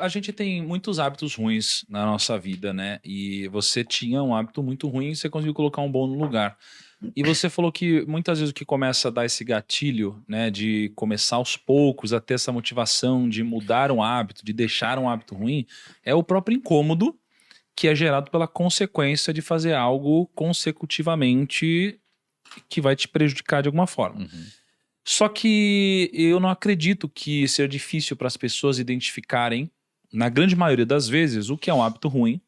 a gente tem muitos hábitos ruins na nossa vida, né? E você tinha um hábito muito ruim e você conseguiu colocar um bom no lugar. E você falou que muitas vezes o que começa a dar esse gatilho, né, de começar aos poucos a ter essa motivação de mudar um hábito, de deixar um hábito ruim, é o próprio incômodo que é gerado pela consequência de fazer algo consecutivamente que vai te prejudicar de alguma forma. Uhum. Só que eu não acredito que seja difícil para as pessoas identificarem, na grande maioria das vezes, o que é um hábito ruim.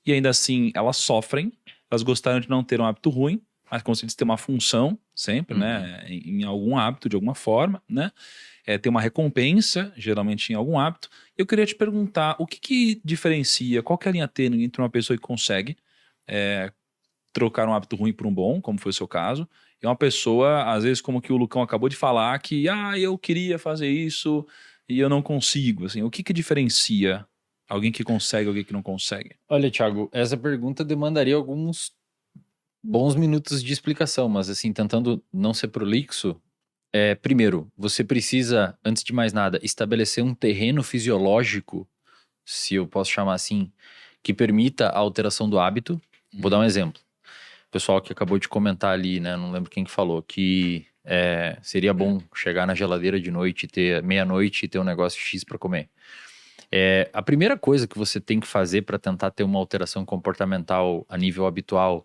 E ainda assim, elas sofrem. Elas gostariam de não ter um hábito ruim, mas conseguem ter uma função sempre, né? Em algum hábito, de alguma forma, né? Ter uma recompensa, geralmente em algum hábito. Eu queria te perguntar, o que diferencia, qual que é a linha tênue entre uma pessoa que consegue trocar um hábito ruim por um bom, como foi o seu caso, e uma pessoa, às vezes, como que o Lucão acabou de falar, que eu queria fazer isso e eu não consigo. Assim, o que diferencia alguém que consegue e alguém que não consegue? Olha, Thiago, essa pergunta demandaria alguns bons minutos de explicação, mas assim, tentando não ser prolixo, primeiro, você precisa, antes de mais nada, estabelecer um terreno fisiológico, se eu posso chamar assim, que permita a alteração do hábito. Vou dar um exemplo. O pessoal que acabou de comentar ali, né? Não lembro quem que falou, que seria bom chegar na geladeira de noite, ter meia-noite e ter um negócio X para comer. A primeira coisa que você tem que fazer para tentar ter uma alteração comportamental a nível habitual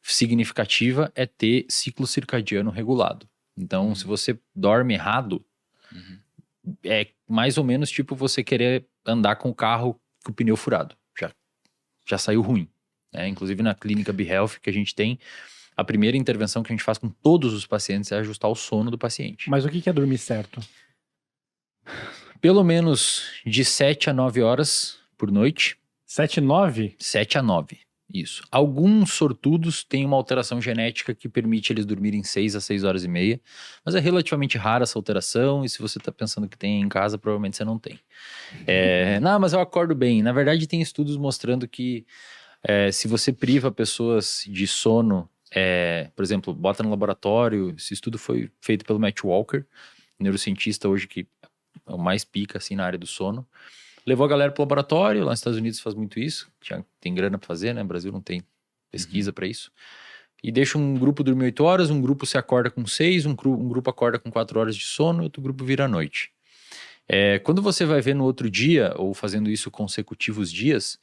significativa é ter ciclo circadiano regulado. Então, se você dorme errado, é mais ou menos tipo você querer andar com o carro com o pneu furado. Já saiu ruim. Inclusive na clínica BeHealth que a gente tem, a primeira intervenção que a gente faz com todos os pacientes é ajustar o sono do paciente. Mas o que é dormir certo? Pelo menos de 7 a 9 horas por noite. 7 e 9? 7 a 9, isso. Alguns sortudos têm uma alteração genética que permite eles dormirem 6 a 6 horas e meia, mas é relativamente rara essa alteração, e se você está pensando que tem em casa, provavelmente você não tem. Não, mas eu acordo bem. Na verdade, tem estudos mostrando que se você priva pessoas de sono, por exemplo, bota no laboratório, esse estudo foi feito pelo Matt Walker, neurocientista hoje que é o mais pica assim, na área do sono. Levou a galera pro laboratório, lá nos Estados Unidos faz muito isso, tem grana para fazer, né? No Brasil não tem pesquisa para isso. E deixa um grupo dormir 8 horas, um grupo se acorda com 6, um grupo acorda com 4 horas de sono, outro grupo vira à noite. Quando você vai ver no outro dia, ou fazendo isso consecutivos dias,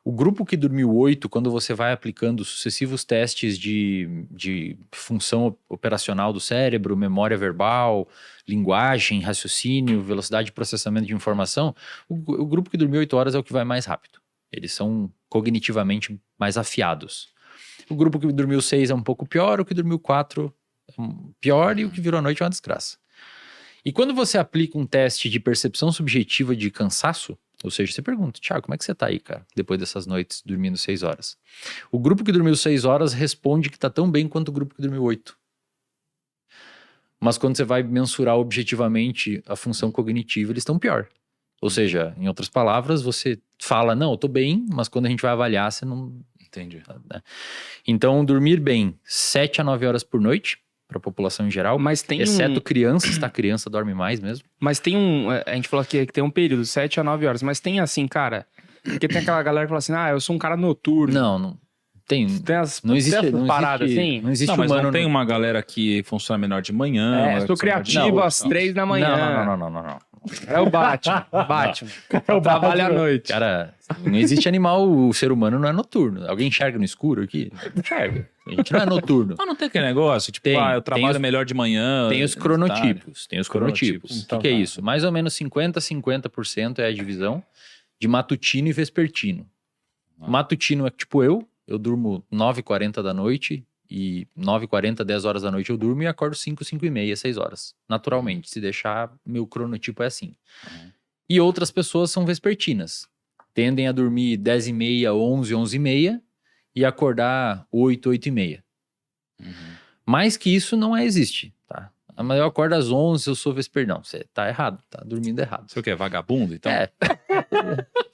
o grupo que dormiu 8, quando você vai aplicando sucessivos testes de função operacional do cérebro, memória verbal, linguagem, raciocínio, velocidade de processamento de informação, o grupo que dormiu 8 horas é o que vai mais rápido. Eles são cognitivamente mais afiados. O grupo que dormiu 6 é um pouco pior, o que dormiu 4 é pior, e o que virou à noite é uma desgraça. E quando você aplica um teste de percepção subjetiva de cansaço, ou seja, você pergunta, Thiago, como é que você tá aí, cara, depois dessas noites dormindo 6 horas? O grupo que dormiu 6 horas responde que tá tão bem quanto o grupo que dormiu 8. Mas quando você vai mensurar objetivamente a função cognitiva, eles estão pior. Ou seja, em outras palavras, você fala, não, eu tô bem, mas quando a gente vai avaliar, você não... Entendi. Né? Então, dormir bem 7 a 9 horas por noite, para a população em geral, mas tem exceto crianças, tá? Criança dorme mais mesmo. Mas tem a gente falou aqui que tem um período, 7 a 9 horas, mas tem assim, cara, porque tem aquela galera que fala assim, eu sou um cara noturno. Não tem não existe paradas assim. Não existe mas humano. Não tem uma galera que funciona melhor de manhã. Sou criativo às 3 da manhã. Não. É o Batman. Trabalha à noite. Cara, não existe animal, o ser humano não é noturno. Alguém enxerga no escuro aqui? Não enxerga. A gente não é noturno. Mas não tem aquele negócio, tipo, eu trabalho melhor de manhã. Tem os cronotipos. Tem os cronotipos. Então, o que é isso? Mais ou menos 50% é a divisão de matutino e vespertino. Matutino é tipo eu durmo 9h40 da noite, e 9h40, 10 horas da noite eu durmo e acordo 5h30, 6 horas. Naturalmente, se deixar, meu cronotipo é assim. E outras pessoas são vespertinas. Tendem a dormir 10h30, 11, 11h30 e acordar 8, 8h30. Mais que isso não existe, tá? Mas eu acordo às 11, eu sou vespertino. Não, você tá errado, tá dormindo errado. Você o quê? Vagabundo, então?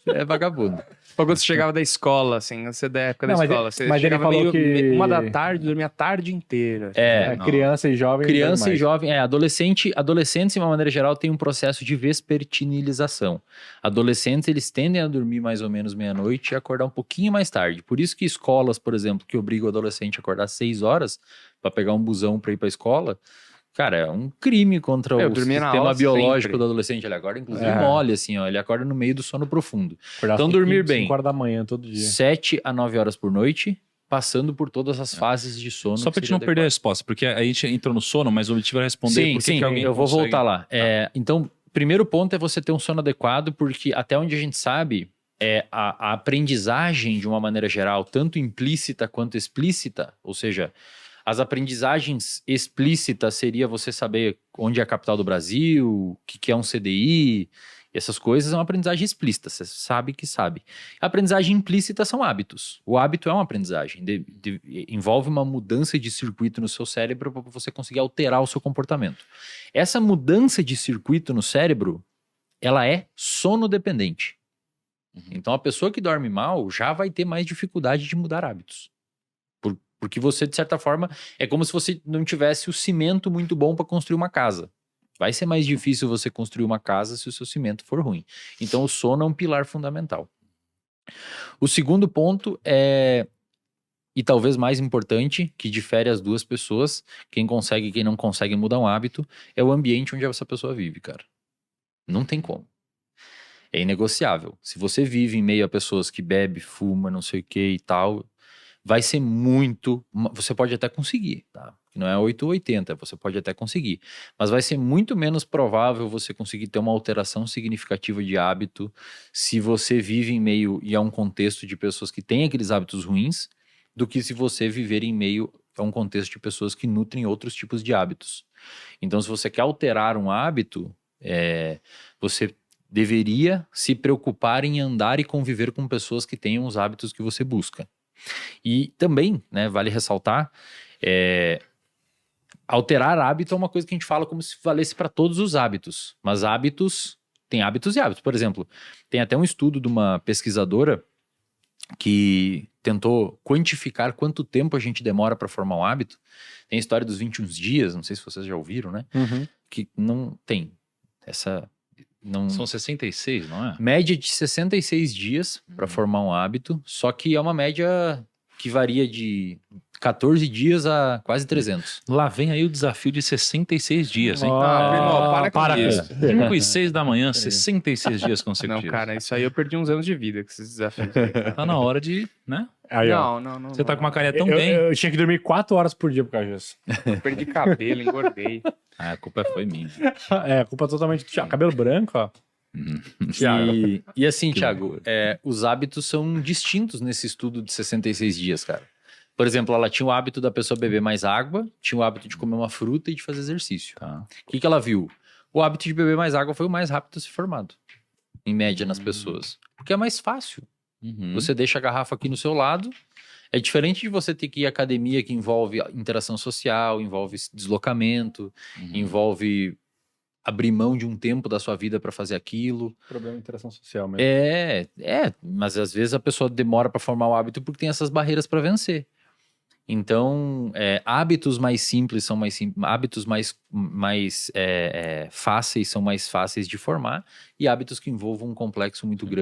É vagabundo. Quando você chegava da escola, assim, você da época da Não, mas escola, ele- você mas ele chegava falou que- 1 da tarde, dormia a tarde inteira. não. Criança e jovem. Criança normais. e jovem, adolescentes, de uma maneira geral, tem um processo de vespertinilização. Adolescentes, eles tendem a dormir mais ou menos meia-noite e acordar um pouquinho mais tarde. Por isso que escolas, por exemplo, que obrigam o adolescente a acordar às 6 horas para pegar um busão para ir para a escola, cara, é um crime contra Eu o dormia na sistema aula biológico sempre. do adolescente. Ele acorda, inclusive, É. mole, assim, ó. Ele acorda no meio do sono profundo. Acordar Então, cinco- dormir bem. 5 horas da manhã todo dia. 7 a 9 horas por noite, passando por todas as fases de sono. Só que pra gente seria não perder a adequado. resposta, porque a gente entrou no sono, mas o objetivo era responder Sim, por que sim, que alguém eu vou consegue- voltar lá. Então, primeiro ponto é você ter um sono adequado, porque até onde a gente sabe, a aprendizagem, de uma maneira geral, tanto implícita quanto explícita, ou seja, as aprendizagens explícitas seria você saber onde é a capital do Brasil, o que é um CDI, essas coisas é uma aprendizagem explícita, você sabe que sabe. A aprendizagem implícita são hábitos. O hábito é uma aprendizagem, envolve uma mudança de circuito no seu cérebro para você conseguir alterar o seu comportamento. Essa mudança de circuito no cérebro, ela é sonodependente. Então a pessoa que dorme mal já vai ter mais dificuldade de mudar hábitos. Porque você, de certa forma, é como se você não tivesse o cimento muito bom para construir uma casa. Vai ser mais difícil você construir uma casa se o seu cimento for ruim. Então, o sono é um pilar fundamental. O segundo ponto e talvez mais importante, que difere as duas pessoas, quem consegue e quem não consegue mudar um hábito, é o ambiente onde essa pessoa vive, cara. Não tem como. É inegociável. Se você vive em meio a pessoas que bebe, fuma, não sei o que e tal, vai ser muito... Você pode até conseguir, tá? Não é 8 ou 80, você pode até conseguir. Mas vai ser muito menos provável você conseguir ter uma alteração significativa de hábito se você vive em meio e é um contexto de pessoas que têm aqueles hábitos ruins, do que se você viver em meio a um contexto de pessoas que nutrem outros tipos de hábitos. Então, se você quer alterar um hábito, você deveria se preocupar em andar e conviver com pessoas que tenham os hábitos que você busca. E também, né, vale ressaltar, alterar hábito é uma coisa que a gente fala como se valesse para todos os hábitos, mas hábitos, tem hábitos e hábitos. Por exemplo, tem até um estudo de uma pesquisadora que tentou quantificar quanto tempo a gente demora para formar um hábito. Tem a história dos 21 dias, não sei se vocês já ouviram, né? Uhum. Que não tem essa... Não... São 66, não é? Média de 66 dias para formar um hábito, só que é uma média que varia de 14 dias a quase 300. Lá vem aí o desafio de 66 dias, hein? primo, para com isso. 5 e 6 da manhã, 66 dias Não, consecutivos. cara, isso aí eu perdi uns anos de vida com esses desafios. aí. Tá na hora de, né? Aí, ó. Não. Você tá com uma carinha tão eu, bem. eu tinha que dormir 4 horas por dia por causa disso. Eu perdi cabelo, engordei. Ah, a culpa foi minha. A culpa totalmente do Thiago. Cabelo branco, ó. Thiago. E assim, Que Thiago, loucura. os hábitos são distintos nesse estudo de 66 dias, cara. Por exemplo, ela tinha o hábito da pessoa beber mais água, tinha o hábito de comer uma fruta e de fazer exercício. Tá. O que ela viu? O hábito de beber mais água foi o mais rápido a ser formado, em média, nas pessoas. Porque é mais fácil. Uhum. Você deixa a garrafa aqui no seu lado. É diferente de você ter que ir à academia, que envolve interação social, envolve deslocamento, Uhum. envolve abrir mão de um tempo da sua vida para fazer aquilo. Problema de interação social mesmo. Mas às vezes a pessoa demora para formar o hábito porque tem essas barreiras para vencer. Então, hábitos mais simples são mais simples, hábitos mais fáceis são mais fáceis de formar, e hábitos que envolvam um complexo muito grande